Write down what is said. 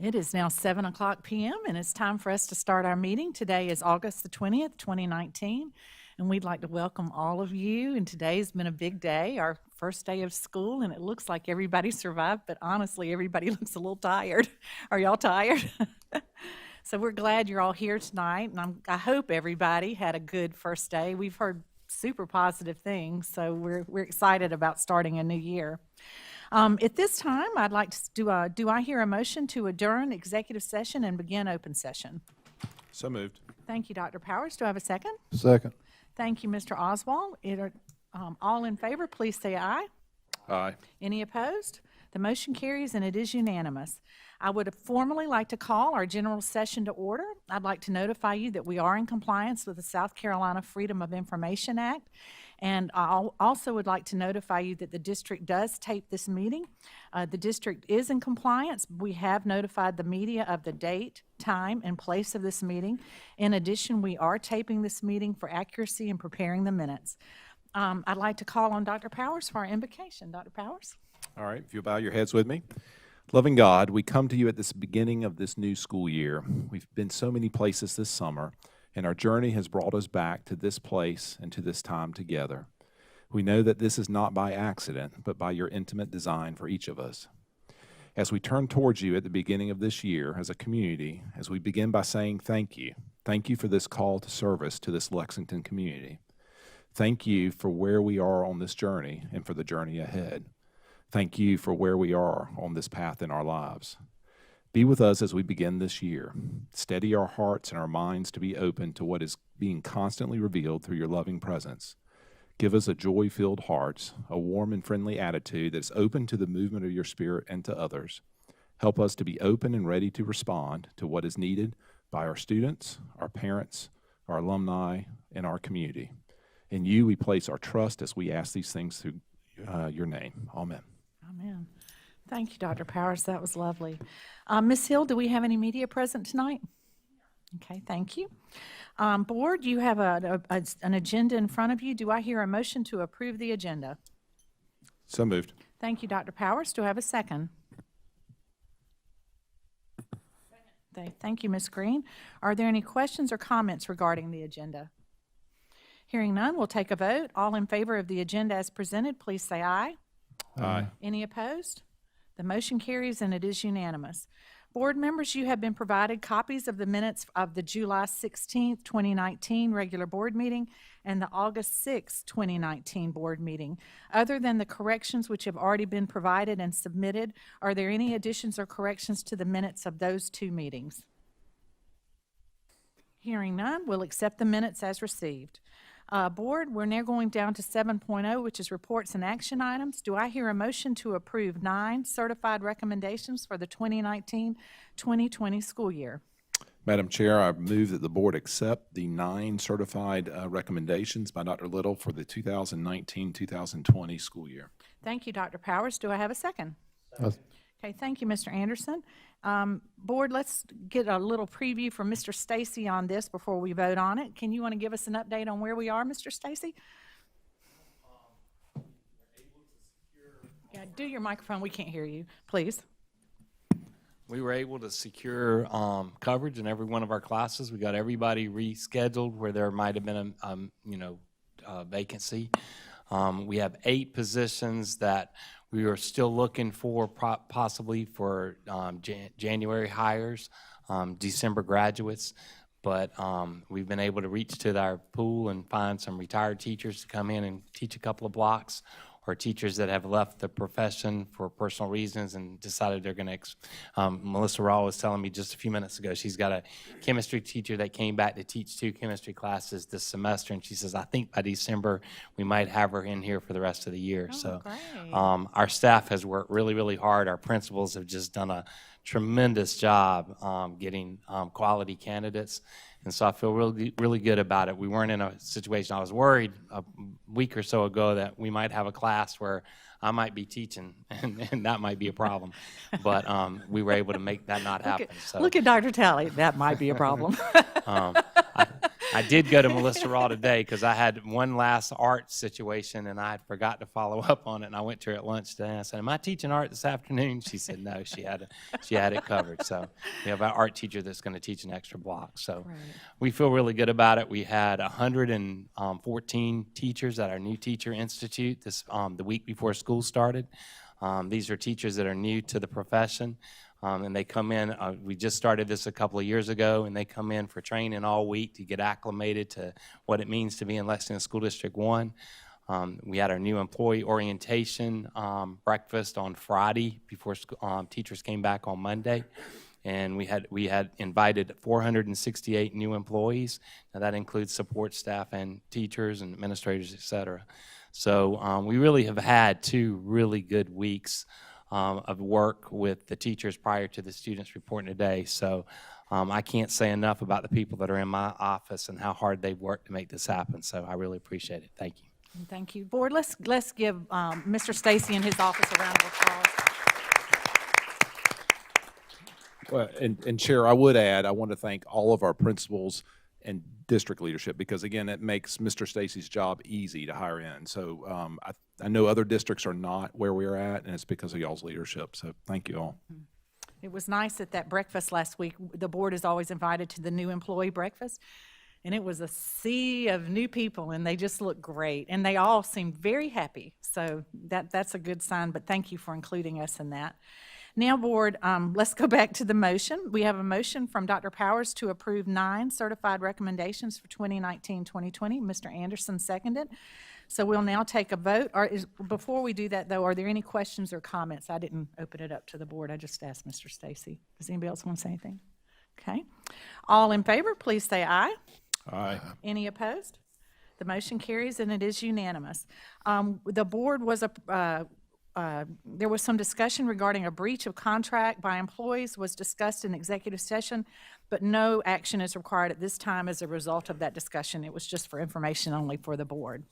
It is now 7 p.m. and it's time for us to start our meeting. Today is August the 20th, 2019, and we'd like to welcome all of you. And today's been a big day, our first day of school, and it looks like everybody survived, but honestly, everybody looks a little tired. Are y'all tired? So we're glad you're all here tonight, and I hope everybody had a good first day. We've heard super positive things, so we're excited about starting a new year. At this time, I'd like to do I hear a motion to adjourn executive session and begin open session? So moved. Thank you, Dr. Powers. Do I have a second? Second. Thank you, Mr. Oswald. All in favor, please say aye. Aye. Any opposed? The motion carries and it is unanimous. I would formally like to call our general session to order. I'd like to notify you that we are in compliance with the South Carolina Freedom of Information Act. And I also would like to notify you that the district does tape this meeting. The district is in compliance. We have notified the media of the date, time, and place of this meeting. In addition, we are taping this meeting for accuracy and preparing the minutes. I'd like to call on Dr. Powers for our invocation. Dr. Powers? All right, if you'll bow your heads with me. Loving God, we come to you at this beginning of this new school year. We've been so many places this summer, and our journey has brought us back to this place and to this time together. We know that this is not by accident, but by your intimate design for each of us. As we turn towards you at the beginning of this year as a community, as we begin by saying thank you for this call to service to this Lexington community. Thank you for where we are on this journey and for the journey ahead. Thank you for where we are on this path in our lives. Be with us as we begin this year. Steady our hearts and our minds to be open to what is being constantly revealed through your loving presence. Give us a joy-filled heart, a warm and friendly attitude that's open to the movement of your Spirit and to others. Help us to be open and ready to respond to what is needed by our students, our parents, our alumni, and our community. In you we place our trust as we ask these things through your name. Amen. Amen. Thank you, Dr. Powers. That was lovely. Ms. Hill, do we have any media present tonight? Okay, thank you. Board, you have an agenda in front of you. Do I hear a motion to approve the agenda? So moved. Thank you, Dr. Powers. Do I have a second? Thank you, Ms. Green. Are there any questions or comments regarding the agenda? Hearing none, we'll take a vote. All in favor of the agenda as presented, please say aye. Aye. Any opposed? The motion carries and it is unanimous. Board members, you have been provided copies of the minutes of the July 16th, 2019 regular board meeting and the August 6th, 2019 board meeting. Other than the corrections which have already been provided and submitted, are there any additions or corrections to the minutes of those two meetings? Hearing none, we'll accept the minutes as received. Board, we're now going down to 7.0, which is reports and action items. Do I hear a motion to approve 9 certified recommendations for the 2019-2020 school year? Madam Chair, I move that the board accept the 9 certified recommendations by Dr. Little for the 2019-2020 school year. Thank you, Dr. Powers. Do I have a second? Okay, thank you, Mr. Anderson. Board, let's get a little preview from Mr. Stacy on this before we vote on it. Can you want to give us an update on where we are, Mr. Stacy? Yeah, do your microphone. We can't hear you, please. We were able to secure coverage in every one of our classes. We got everybody rescheduled where there might have been a vacancy. We have 8 positions that we are still looking for possibly for January hires, December graduates, but we've been able to reach to our pool and find some retired teachers to come in and teach a couple of blocks, or teachers that have left the profession for personal reasons and decided they're going to, Melissa Rawl was telling me just a few minutes ago, she's got a chemistry teacher that came back to teach 2 chemistry classes this semester, and she says, I think by December we might have her in here for the rest of the year. So our staff has worked really, really hard. Our principals have just done a tremendous job getting quality candidates. And so I feel really, really good about it. We weren't in a situation, I was worried a week or so ago that we might have a class where I might be teaching, and that might be a problem. But we were able to make that not happen. Look at Dr. Talley. That might be a problem. I did go to Melissa Raw today because I had one last art situation and I forgot to follow up on it. And I went to her at lunch today and I said, "Am I teaching art this afternoon?" She said, "No, she had it covered." So we have our art teacher that's going to teach an extra block. So we feel really good about it. We had 114 teachers at our new teacher institute the week before school started. These are teachers that are new to the profession. And they come in, we just started this a couple of years ago, and they come in for training all week to get acclimated to what it means to be in Lexington School District 1. We had our new employee orientation breakfast on Friday before teachers came back on Monday. And we had invited 468 new employees. Now that includes support staff and teachers and administrators, et cetera. So we really have had 2 really good weeks of work with the teachers prior to the students reporting today. So I can't say enough about the people that are in my office and how hard they've worked to make this happen. So I really appreciate it. Thank you. And thank you. Board, let's give Mr. Stacy and his office a round of applause. Well, and Chair, I would add, I want to thank all of our principals and district leadership, because again, it makes Mr. Stacy's job easy to hire in. So I know other districts are not where we're at, and it's because of y'all's leadership. So thank you all. It was nice at that breakfast last week. The board is always invited to the new employee breakfast, and it was a sea of new people, and they just looked great, and they all seemed very happy. So that's a good sign, but thank you for including us in that. Now, board, let's go back to the motion. We have a motion from Dr. Powers to approve 9 certified recommendations for 2019-2020. Mr. Anderson seconded. So we'll now take a vote. Before we do that, though, are there any questions or comments? I didn't open it up to the board. I just asked Mr. Stacy. Does anybody else want to say anything? Okay. All in favor, please say aye. Aye. Any opposed? The motion carries, and it is unanimous. The board was there was some discussion regarding a breach of contract by employees was discussed in executive session, but no action is required at this time as a result of that discussion. It was just for information only for the board.